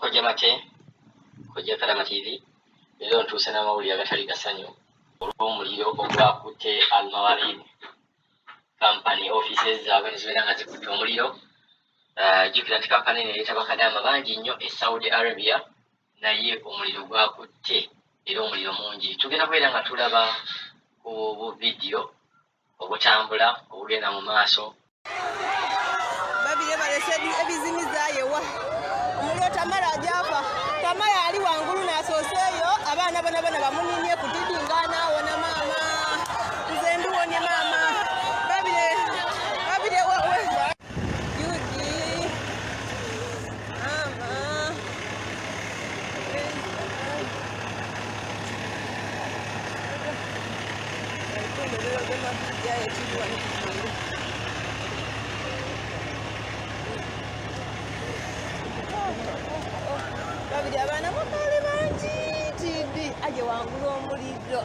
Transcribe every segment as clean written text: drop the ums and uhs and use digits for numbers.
Koja mate, koja Karama TV, lero ntuuse n'amawulire agatali gasanyu olw'omuliro ogwakutte Al-Mawarid company offices zaabwe ne zibeera nga zikutte omuliro. Jjukira nti kampani eno ereeta bakadaama bangi nnyo e Saudi Arabia, naye omuliro gwakutte era omuliro mungi. Tugenda kubeera nga tulaba ku buvidiyo obutambula obugenda mu maaso. Babire balese ebizimizaayewa omuliro Tamala ajafa. Tamala ali wangulu n'asooseeyo abaana bona bamuninye ku didi ng'anaawona maama. Nze ndiwonye maama. Babire wewe Judi mama. Babiri abaana mukaale bangi tiddi aje wangulu omuliro.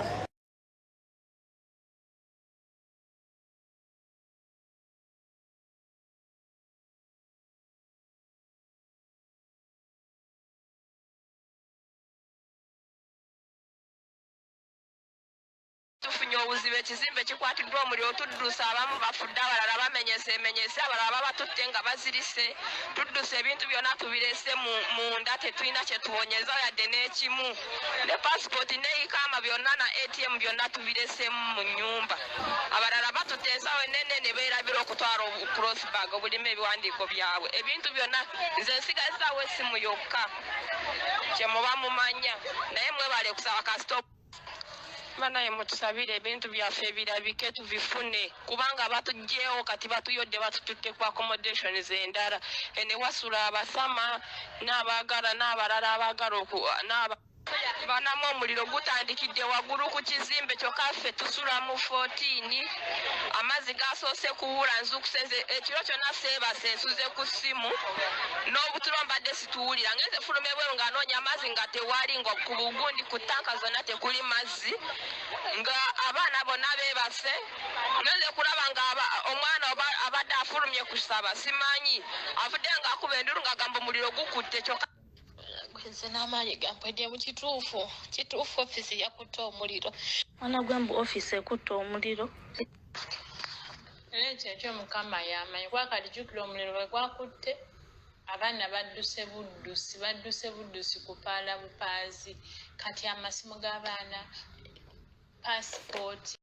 Tufunye obuzibu ekizimbe kikwatiddwa omuliro tuddusa abamu bafudde abalala bamenyese abalala batutte nga bazirise tuddusa ebintu byonna tubirese munda tetulina kyetubonyeza yadde n'ekimu ne passport ne ikama byonna na ATM byonna tubirесemu mu nnyumba. Abalala batutte ensawo ennene ne beerabira okutwala crossbag obulimu ebiwandiiko byabwe ebintu byonna nze nsigazaawo essimu yokka kye muba mumanya naye mwebale kusaba kasito banaye mutusabire ebintu byaffe ebirabike tubifune kubanga batugyewo kati batuyodde batututte ku accommodations endala ene wasula abasama n'abaagala n'abalala abaagala banamu omuliro gutandikidde waggulu ku kizimbe kyokka ffe tusula mu 14 amazzi gasoose kuwula nzukuse ekiro kyonna seebase ensuze ku ssimu n'obutulo mbadde situwulira ngenze fulume bweru ng'anoonya amazzi nga tewali nga ku bugundi ku tanka zonna tekuli mazzi nga abaana bonna beebase ngenze kulaba nga omwana abadde afulumye kusaba simanyi avudde ng'akuba endulu ng'agamba omuliro gukutte kyokka nze n'amaanyi gampwedde mu kituufu ofiisi yakutte omuliro mwana gwembu ofiisi ekutte omuliro era ekyo ekyo mukama yamanyi kwakati jjukira omuliro bwe gwakutte abaana badduse buddusi kupaala bupaazi kati amasimu g'abaana paasipooti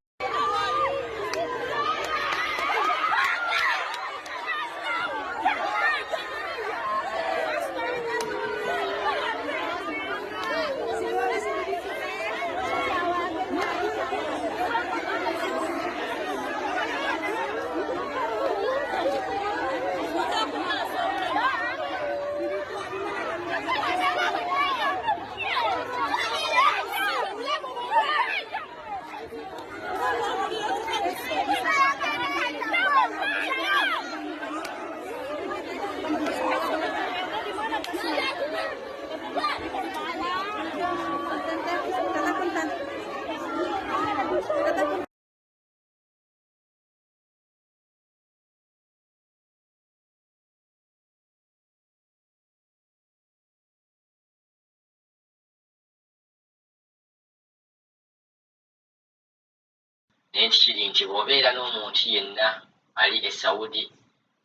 Nti kiri nti bw'obeera n'omuntu yenna ali e Saudi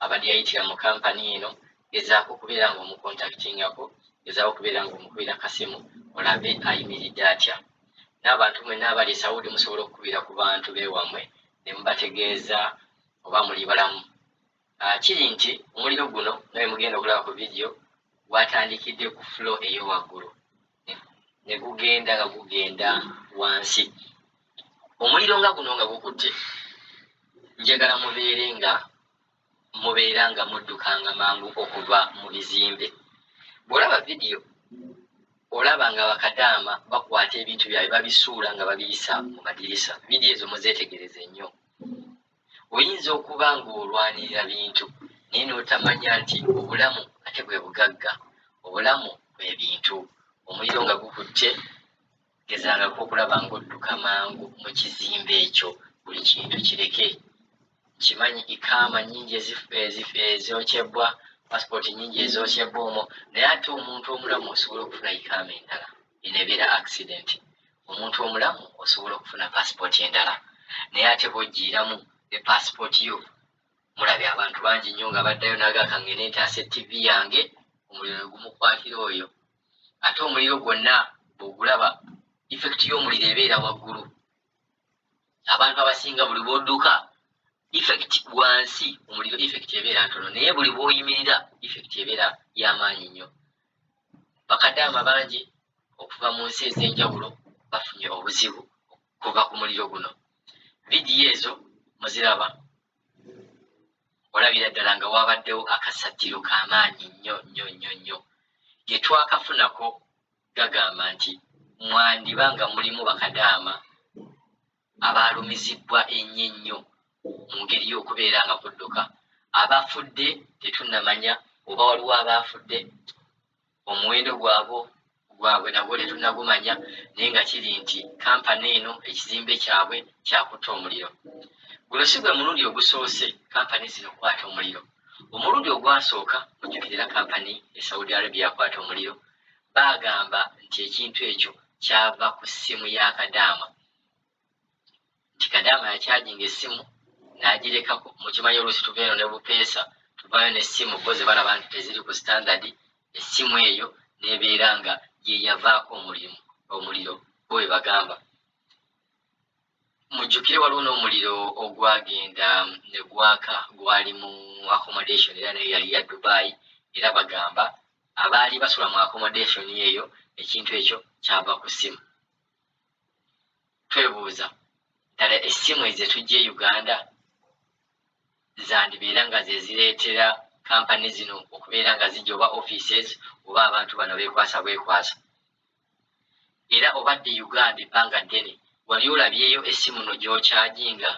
abadde yayitira mu kampani eno gezaako okubeera nga omukontaktingako gezaako okubeera nga omukubira kasimu olabe ayimiridde atya. N'abantu mwenna abali e Saudi musobola okukubira ku bantu beewammwe ne mubategeeza oba muli balamu. Kiri nti omuliro guno nawe mugenda okulaba ku vidiyo gwatandikidde ku flo ey'owaggulu ne gugenda nga gugenda wansi. Omuliro nga guno nga gukutte njagala mubeera nga muddukanga mangu okuva mu bizimbe. Bw'olaba vidiyo olaba nga bakadaama bakwata ebintu byabwe babisuula nga babiyisa mu madirisa. Vidiyo ezo muzeetegereze nnyo. Oyinza okuba ng'olwanirira bintu naye n'otamanya nti obulamu ate bwe bugagga, obulamu bwe bintu. Omuliro nga gukutte gezangako okulaba ng'odduka mangu mu kizimbe ekyo buli kintu kireke. Kimanyi ikaama nnyingi ezokyebbwa passport nyingi ezoosya boomo naye ate omuntu omulamu osobola okufuna ikama endala enebeera accident omuntu omulamu osobola okufuna passport endala naye ate bw'ogiiramu ne passport yo mulabye abantu bangi nnyo nga baddayo nagakangene nti ase tv yange omuliro ne gumukwatira oyo ate omuliro gwonna bw'ogulaba effect y'omuliro ebeera waggulu abantu abasinga buli bw'odduka effect wansi omuliro effect ebeera ntono naye buli bw'oyimirira effect ebeera y'amaanyi nnyo bakadaama bangi okuva mu nsi ez'enjawulo bafunye obuzibu kuva ku muliro guno vidiyo ezo muziraba olabira ddala nga wabaddewo akasattiro k'amaanyi nnyo ge twakafunako gagamba nti mwandiba nga mulimu bakadaama abaalumizibwa ennyo mu ngeri y'okubeera nga kudduka abafudde tetunnamanya oba waliwo abaafudde omuwendo gwabwe nagwo tetunnagumanya naye nga kiri nti kampani eno ekizimbe kyabwe kyakutta omuliro guno si gwe mulundi ogusoose kampani zino okukwata omuliro omulundi ogwasooka ojjukirira kampani e Saudi Arabia yakwata omuliro baagamba nti ekintu ekyo kyava ku ssimu ya kadaama nti kadaama yakyajinga essimu n'agirekako mukimanyi oluusi tuva eno ne bupeesa tuvaayo n'essimu bo ze balaba nti teziri ku standard essimu eyo n'ebeera nga ye yavaako omuliro bo we bagamba mujjukire waliwo n'omuliro ogwagenda ne gwaka gwali mu accommodation era naye yali ya Dubai era bagamba abaali basula mu accommodation eyo ekintu ekyo kyava ku ssimu twebuuza ddala essimu ezo tujja e Uganda zandibeera nga ze zireetera kampani zino okubeera nga zijja oba offices oba abantu bano beekwasa era obadde Uganda ebbanga ddene wali olabyeyo essimu no gy'okyajinga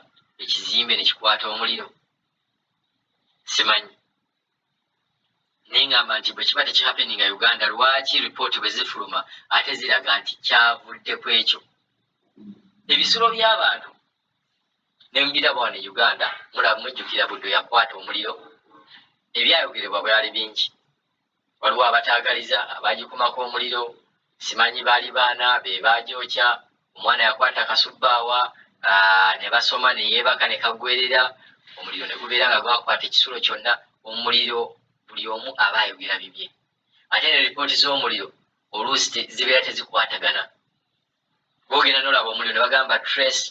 ekizimbe ne kikwata omuliro simanyi naye ngamba nti bwe kiba tekihappeninga Uganda lwaki ripooti bwe zifuluma ate ziraga nti kyavudde ku ekyo ebisulo by'abantu ne mubiraba wano e Uganda mujjukira buddo yakwata omuliro ebyayogerebwa byali bingi waliwo abataagaliza abaagikumako omuliro simanyi baali baana be baagyokya omwana yakwata akasubbaawa ne basoma ne yeebaka ne kaggwerera omuliro ne gubeera nga gwakwata ekisulo kyonna omuliro buli omu aba ayogera bibye ate ne ripooti z'omuliro oluusi zibeera tezikwatagana boogenda n'olaba omuliro ne bagamba trace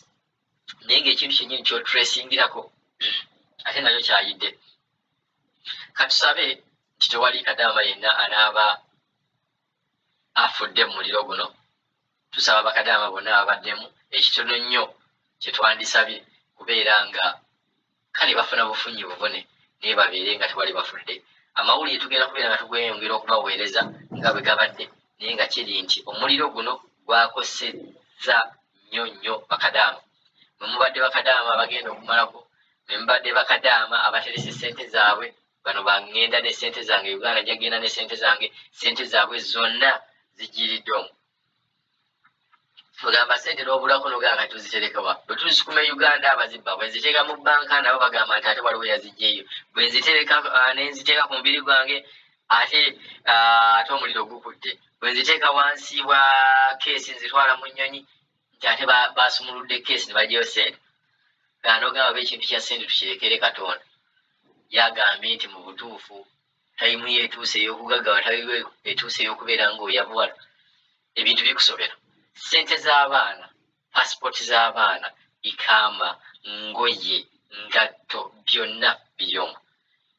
naye ng'ekintu kyennyini kyotracingirako ate nayo kyayidde katusabe nti tewali kadaama yenna anaaba afudde mu muliro guno tusaba bakadaama bonna ababaddemu ekitono nnyo kyetwandisabye kubeera nga kale bafuna bufunyi bubone naye babeere nga tewali bafudde amawulire tugenda kubeera nga tugweyongera okubaweereza nga bwe gabadde naye nga kiri nti omuliro guno gwakosezza nnyo bakadaama mwe mubadde bakadaama abagenda okumalako mwe mubadde bakadaama abateresa sente zaabwe bano bangenda ne sente zange Uganda jagenda ne sente zange sente zaabwe zonna zijiridde omwo bagamba sente n'obulako nogamba tuziterekawa bwe tuzikuma Uganda abazibba bwe nziteeka mu bbanka nabo bagamba nti ate waliwo yazijjeeyo bwe nzitereka ne nziteeka ku mubiri gwange ate omuliro gukutte bwe nziteeka wansi bwa keesi nzitwala mu nnyonyi nti ate basumuludde keesi ne bagyeyo sente nogamba ekintu kya sente tukirekere Katonda yagambye nti mu butuufu tayimu yeetuuse ey'okugaggawa tayimu etuuse ey'okubeera ng'oyabuwala ebintu bikusobera sente z'abaana pasipoti z'abaana ikaama ngoye ngatto byonna birimu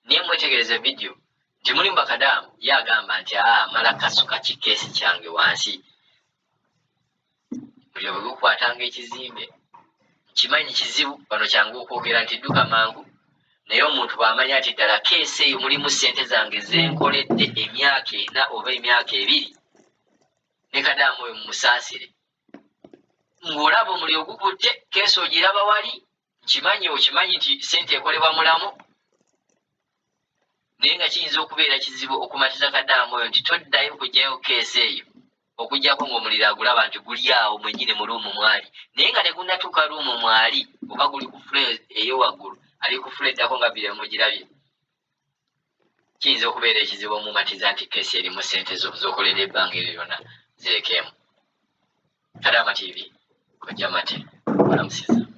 naye mwetegereze vidiyo nti mulimu bakadaamu yagamba nti mala kasuka kikeesi kyange wansi buli bwe gukwatanga ekizimbe nkimanyi kizibu bano kyangu okwogera nti dduka mangu naye omuntu bw'amanya nti ddala keesi eyo mulimu ssente zange zenkoledde emyaka 4 oba emyaka 2 ne kadaamu oyo mumusaasire ng'olaba omuliro gukutte keesi ogiraba wali okimanyi nti ssente ekolebwa mulamu naye nga kiyinza okubeera kizibu okumatiza kadaamu oyo nti toddayo kugyayo keesi eyo okugjako ng'omuliro agulaba nti guli awo mwennyini mu luumu mwali naye nga tegunnatuuka luumu mwali oba guli ku fule eyo waggulu ali ku fule eddako nga bire mugirabye kiyinza okubeera ekizibu omumatiza nti keesi erimu ssente z'okolera ebbanga eryo lyonna zirekeemu. Kadaama TV kojja mate olamusiza.